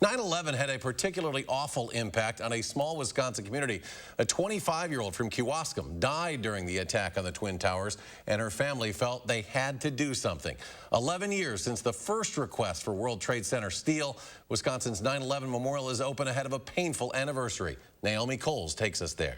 9/11 had a particularly awful impact on a small Wisconsin community. A 25-year-old from Kewaskum died during the attack on the Twin Towers, and her family felt they had to do something. 11 years since the first request for World Trade Center steel, Wisconsin's 9/11 memorial is open ahead of a painful anniversary. Naomi Coles takes us there.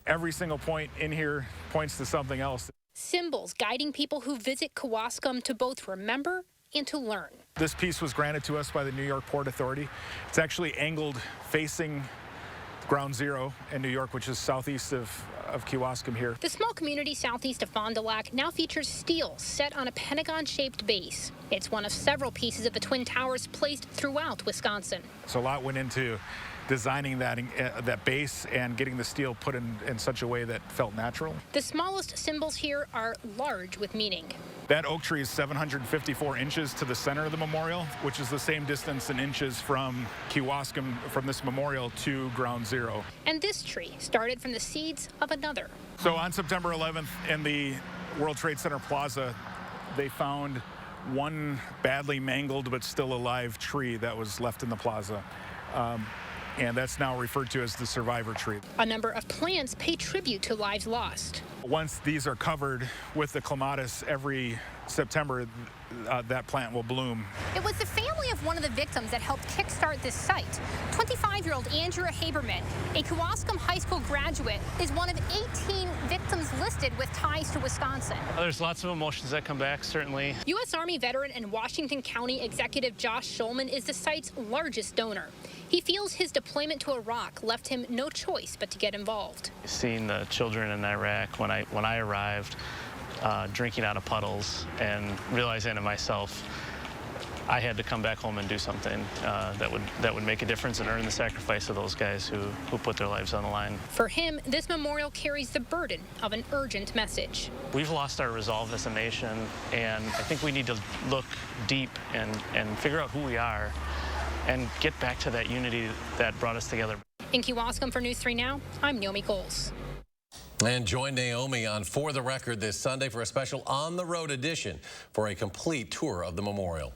Every single point in here points to something else. Symbols guiding people who visit Kewaskum to both remember and to learn. This piece was granted to us by the New York Port Authority. It's actually angled facing Ground Zero in New York, which is southeast of Kewaskum here. The small community southeast of Fond du Lac now features steel set on a pentagon-shaped base. It's one of several pieces of the Twin Towers placed throughout Wisconsin. So a lot went into designing that base and getting the steel put in such a way that felt natural. The smallest symbols here are large with meaning. That oak tree is 754 inches to the center of the memorial, which is the same distance in inches from Kewaskum, from this memorial to Ground Zero. And this tree started from the seeds of another. So on September 11th in the World Trade Center Plaza, they found one badly mangled but still alive tree that was left in the plaza. And that's now referred to as the survivor tree. A number of plants pay tribute to lives lost. Once these are covered with the clematis every September, that plant will bloom. It was the family of one of the victims that helped kickstart this site. 25-year-old Andrea Haberman, a Kewaskum High School graduate, is one of 18 victims listed with ties to Wisconsin. There's lots of emotions that come back, certainly. U.S. Army veteran and Washington County Executive Josh Schulman is the site's largest donor. He feels his deployment to Iraq left him no choice but to get involved. Seeing the children in Iraq when I arrived, drinking out of puddles, and realizing to myself I had to come back home and do something that would make a difference and earn the sacrifice of those guys who put their lives on the line. For him, this memorial carries the burden of an urgent message. We've lost our resolve as a nation, and I think we need to look deep and figure out who we are and get back to that unity that brought us together. In Kewaskum for News 3 Now, I'm Naomi Coles. And join Naomi on For the Record this Sunday for a special on-the-road edition for a complete tour of the memorial.